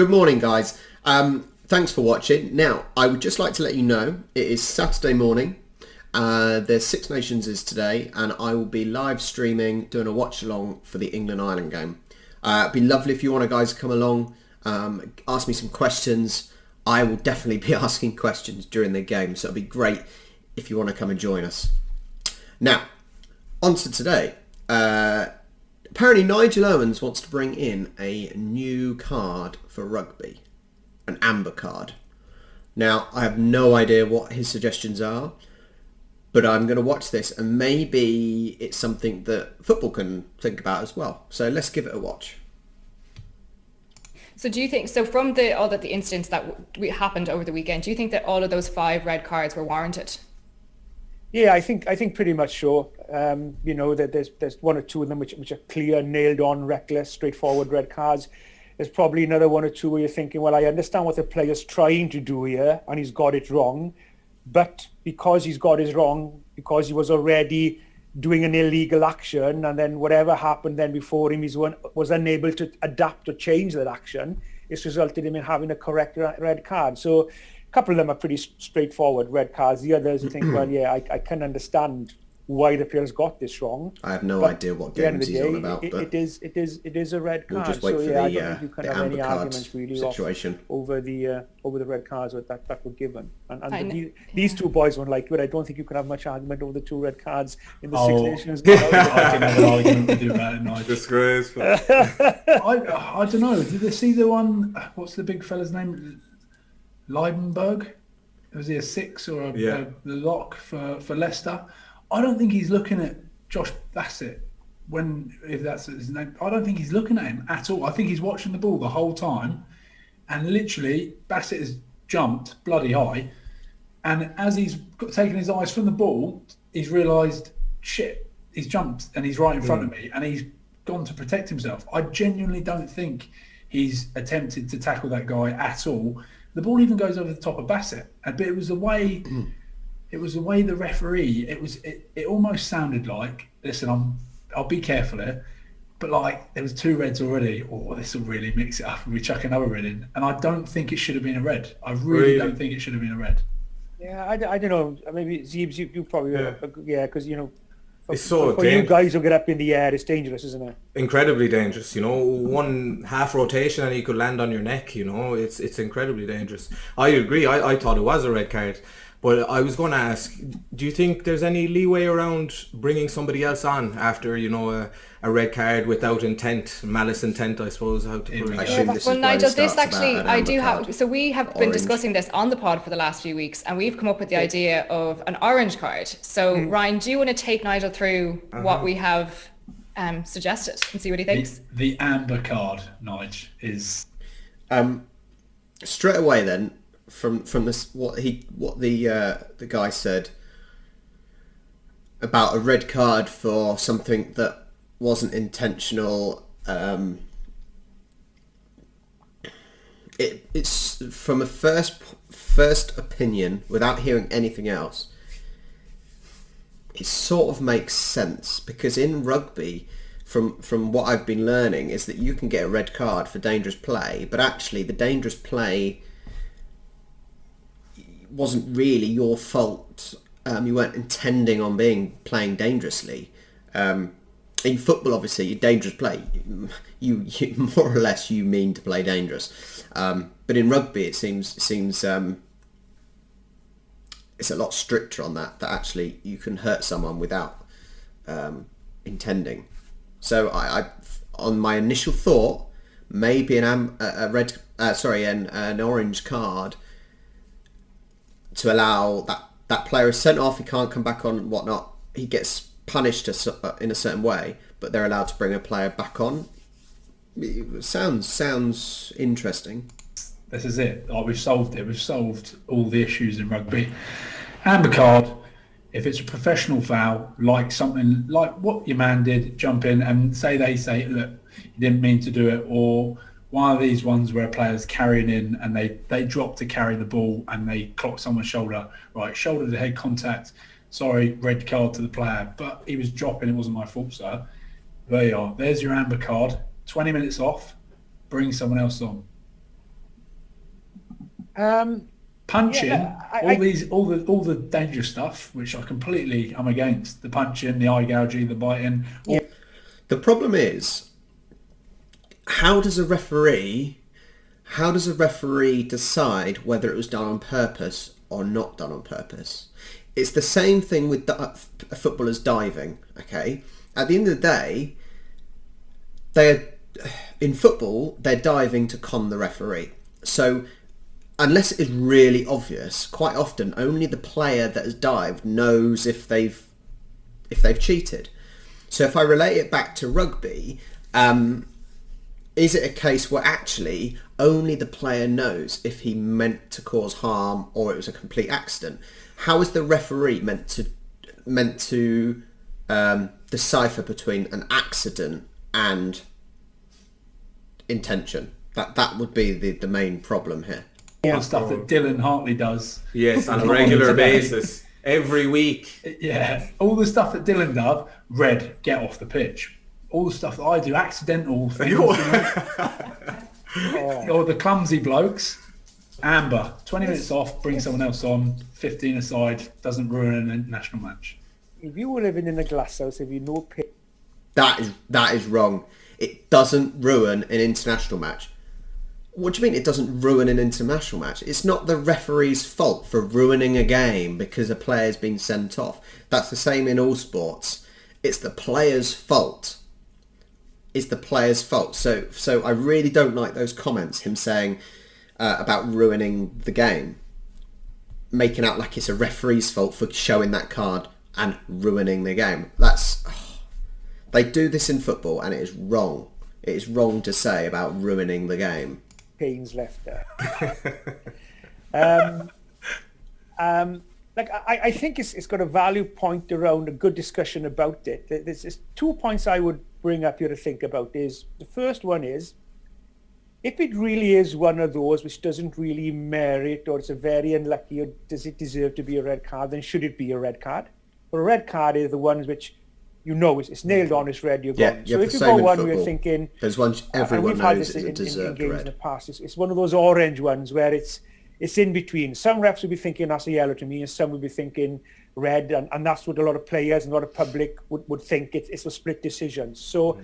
Good morning, guys. Thanks for watching. Now, I would just like to let you know it is Saturday morning. There's Six Nations is today, and I will be live streaming, doing a watch along for the England-Ireland game. It'd be lovely if you want to guys come along, ask me some questions. I will definitely be asking questions during the game, so it'll be great if you want to come and join us. Now, on to today. Apparently Nigel Owens wants to bring in a new card for rugby, an amber card. Now, I have no idea what his suggestions are, but I'm going to watch this and maybe it's something that football can think about as well. So let's give it a watch. So do you think, so from all the incidents that happened over the weekend, do you think that all of those 5 red cards were warranted? Yeah, I think pretty much so. That there's 1 or 2 of them which are clear, nailed on, reckless, straightforward red cards. There's probably another 1 or 2 where you're thinking, well, I understand what the player's trying to do here, and he's got it wrong, but because he's got it wrong, because he was already doing an illegal action, and then whatever happened then before him, he was unable to adapt or change that action. It's resulted in him having a correct red card. So a couple of them are pretty straightforward red cards. The others, you think, well, yeah, I can understand why the player's got this wrong. I have no idea what games he's on about. It is a red card. We'll just wait for I don't think you can have any arguments really situation over the red cards that were given. And these 2 boys won't like it. I don't think you can have much argument over the 2 red cards in the Six Nations. I can have an argument with you about it, Nigel. Disgraceful. I don't know. Did they see the one? What's the big fella's name? Leibenberg? Was he a 6 or the lock for Leicester? I don't think he's looking at Josh Bassett if that's his name. I don't think he's looking at him at all. I think he's watching the ball the whole time, and literally Bassett has jumped bloody high, and as he's taken his eyes from the ball, he's realised, shit, he's jumped and he's right in front of me, and he's gone to protect himself. I genuinely don't think he's attempted to tackle that guy at all. The ball even goes over the top of Bassett, but it was the way. It was the way the referee. It almost sounded like, listen, I'll be careful here, but like there was 2 reds already. Oh, this will really mix it up, and we chuck another red in. And I don't think it should have been a red. I really don't think it should have been a red. Yeah, I don't know. Maybe Zeebs, you probably because it's so for you guys who get up in the air, it's dangerous, isn't it? Incredibly dangerous. 1 half rotation and he could land on your neck. It's incredibly dangerous. I agree. I thought it was a red card. But I was going to ask, do you think there's any leeway around bringing somebody else on after, a red card without intent, malice intent, I suppose, how to put it? Well, Nigel, this actually, I do have, so we have been discussing this on the pod for the last few weeks, and we've come up with the idea of an orange card. So, Ryan, do you want to take Nigel through what we have suggested and see what he thinks? The amber card, Nigel, is... Straight away then, from this what the guy said about a red card for something that wasn't intentional, it's from a first opinion without hearing anything else, it sort of makes sense, because in rugby, from what I've been learning, is that you can get a red card for dangerous play, but actually the dangerous play wasn't really your fault. You weren't intending on playing dangerously. In football, obviously, dangerous play, you more or less you mean to play dangerous. But in rugby, it seems it's a lot stricter on that actually you can hurt someone without intending. So I on my initial thought, maybe an orange card to allow that player is sent off, he can't come back on and whatnot, he gets punished in a certain way, but they're allowed to bring a player back on. It sounds interesting. This is it. We've solved it. We've solved all the issues in rugby. Amber card, if it's a professional foul, like something like what your man did, jump in and they say, look, you didn't mean to do it, or one of these ones where a player's carrying in and they drop to carry the ball and they clock someone's shoulder, right, shoulder to head contact, sorry, red card to the player, but he was dropping, it wasn't my fault, sir. There you are. There's your amber card. 20 minutes off, bring someone else on. Punching, all the dangerous stuff, which I'm against. The punching, the eye gouging, the biting. Yeah. The problem is, how does a referee decide whether it was done on purpose or not done on purpose? It's the same thing with footballers diving. Okay, at the end of the day, in football they're diving to con the referee. So unless it is really obvious, quite often only the player that has dived knows if they've cheated. So if I relate it back to rugby, is it a case where actually only the player knows if he meant to cause harm or it was a complete accident? How is the referee meant to decipher between an accident and intention? That would be the main problem here. All the stuff that Dylan Hartley does. Yes, on a regular basis. Every week. Yeah. All the stuff that Dylan does, red, get off the pitch. All the stuff that I do, accidental things. Or the clumsy blokes, amber, 20 minutes off, bring someone else on, 15 aside, doesn't ruin an international match. If you were living in a glass house, if you know pitch... That is wrong. It doesn't ruin an international match. What do you mean it doesn't ruin an international match? It's not the referee's fault for ruining a game because a player's been sent off. That's the same in all sports. It's the player's fault. It's the player's fault. So I really don't like those comments, him saying about ruining the game. Making out like it's a referee's fault for showing that card and ruining the game. They do this in football and it is wrong. It is wrong to say about ruining the game. Pains left there. I think it's got a value point around a good discussion about it. There's 2 points I would bring up here to think about. The first one is, if it really is one of those which doesn't really merit, or it's a very unlucky, or does it deserve to be a red card, then should it be a red card? But a red card is the ones which it's nailed on, it's red, you're gone. So if you go one where you're thinking... There's one everyone knows is a deserved red. In the past. It's one of those orange ones where it's in between. Some refs will be thinking that's a yellow to me, and some will be thinking red, and that's what a lot of players and a lot of public would think. It's a split decision. So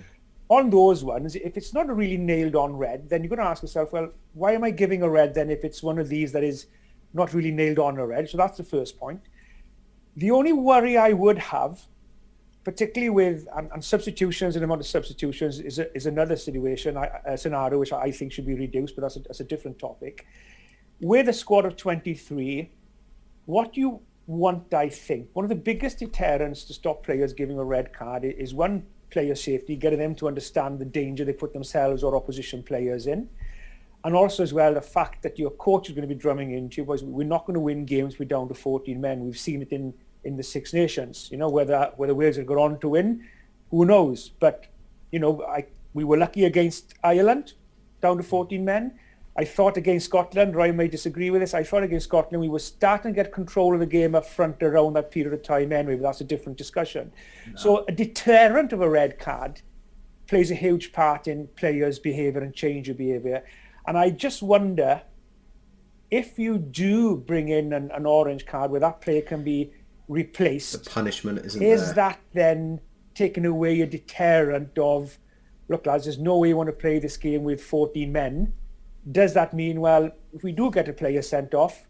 on those ones, if it's not a really nailed on red, then you're going to ask yourself, well, why am I giving a red then if it's one of these that is not really nailed on a red? So that's the first point. The only worry I would have, particularly with and substitutions and the amount of substitutions, is another scenario which I think should be reduced, but that's a different topic. With a squad of 23, what you want, I think, one of the biggest deterrents to stop players giving a red card is one, player safety, getting them to understand the danger they put themselves or opposition players in. And also as well, the fact that your coach is going to be drumming into you, was we're not going to win games with down to 14 men. We've seen it in the Six Nations, whether Wales have gone on to win, who knows? But, we were lucky against Ireland, down to 14 men. I thought against Scotland, Roy may disagree with this, I thought against Scotland we were starting to get control of the game up front around that period of time anyway, but that's a different discussion. No. So a deterrent of a red card plays a huge part in players' behaviour and change of behaviour. And I just wonder, if you do bring in an orange card where that player can be replaced, the punishment isn't is there. That then taking away a deterrent of, look lads, there's no way you want to play this game with 14 men? Does that mean, well, if we do get a player sent off,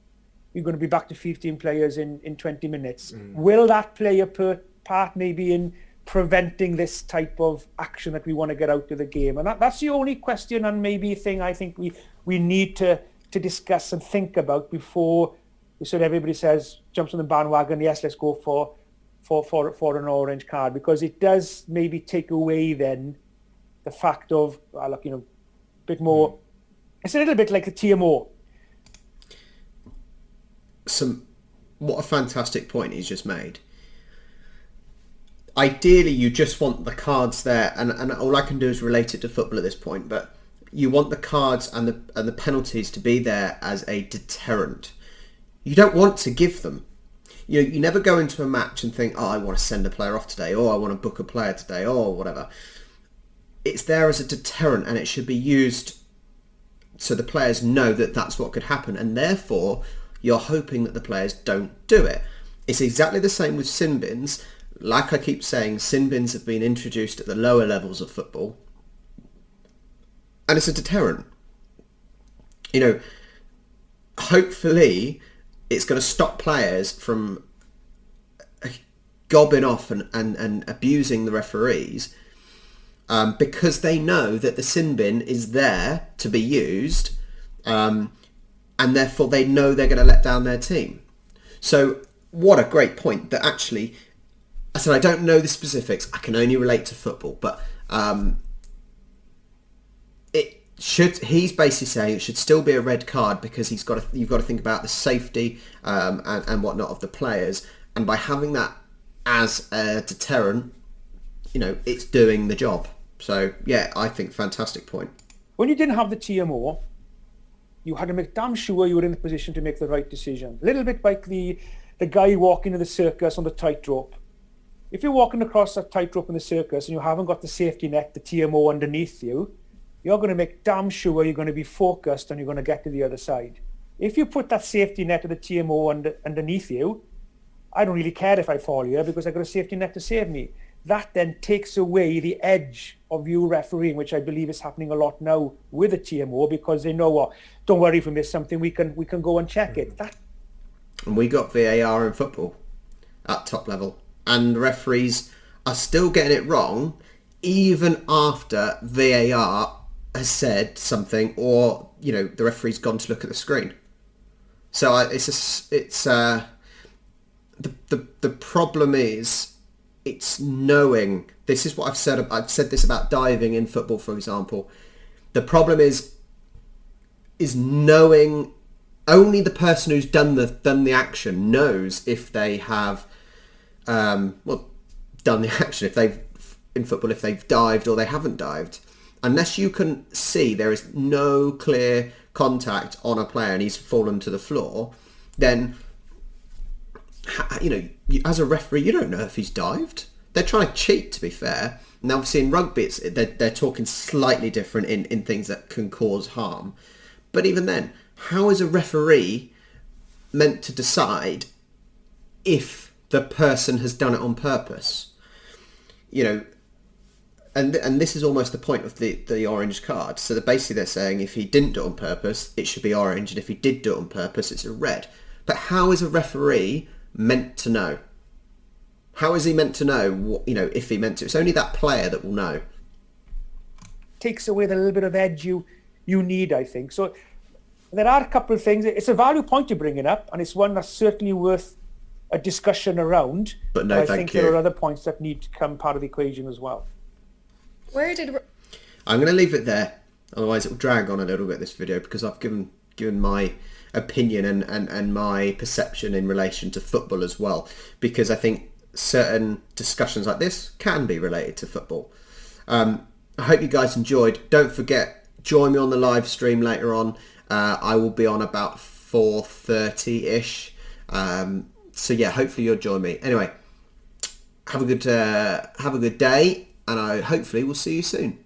we're going to be back to 15 players in 20 minutes? Will that play a part maybe in preventing this type of action that we want to get out of the game? And that's the only question and maybe thing I think we need to discuss and think about before everybody jumps on the bandwagon, yes, let's go for an orange card, because it does maybe take away then the fact of, a bit more... It's a little bit like the TMO. What a fantastic point he's just made. Ideally, you just want the cards there, and all I can do is relate it to football at this point, but you want the cards and the penalties to be there as a deterrent. You don't want to give them. You never go into a match and think, I want to send a player off today, or I want to book a player today, or whatever. It's there as a deterrent, and it should be used so the players know that that's what could happen, and therefore you're hoping that the players don't do it. It's exactly the same with sin bins. Like I keep saying, sin bins have been introduced at the lower levels of football, and it's a deterrent. You know, hopefully it's going to stop players from gobbing off and abusing the referees, because they know that the sin bin is there to be used, and therefore they know they're going to let down their team. So what a great point that actually, I said I don't know the specifics, I can only relate to football, but he's basically saying it should still be a red card, because you've got to think about the safety and whatnot of the players, and by having that as a deterrent, you know, it's doing the job. So yeah, I think fantastic point. When you didn't have the TMO, you had to make damn sure you were in the position to make the right decision. A little bit like the guy walking in the circus on the tightrope. If you're walking across that tightrope in the circus and you haven't got the safety net, the TMO underneath you, you're going to make damn sure you're going to be focused and you're going to get to the other side. If you put that safety net of the TMO underneath you, I don't really care if I fall here because I've got a safety net to save me. That then takes away the edge of you refereeing, which I believe is happening a lot now with the TMO, because they know, well, don't worry if we miss something, we can go and check it. And we got VAR in football at top level, and referees are still getting it wrong even after VAR has said something, or you know, the referee's gone to look at the screen. So the problem is, it's knowing. This is what I've said this about diving in football, for example. The problem is knowing. Only the person who's done the action knows if they have done the action, if they've in football, if they've dived or they haven't dived. Unless you can see there is no clear contact on a player and he's fallen to the floor, then, you know, as a referee, you don't know if he's dived. They're trying to cheat, to be fair. And obviously in rugby, they're talking slightly different in things that can cause harm. But even then, how is a referee meant to decide if the person has done it on purpose? You know, and this is almost the point of the orange card. So basically they're saying if he didn't do it on purpose, it should be orange, and if he did do it on purpose, it's a red. But how is a referee meant to know? How is he meant to know what, you know, if he meant to? It's only that player that will know. Takes away the little bit of edge you need, I think. So there are a couple of things. It's a value point you're bringing up, and it's one that's certainly worth a discussion around. But no, I think there are other points that need to come part of the equation as well. I'm going to leave it there. Otherwise, it will drag on a little bit, this video, because I've given my opinion and my perception in relation to football as well. Because I think certain discussions like this can be related to football. I hope you guys enjoyed. Don't forget, join me on the live stream later on. I will be on about 4:30ish. So yeah, hopefully you'll join me. Anyway, have a good day, and hopefully we'll see you soon.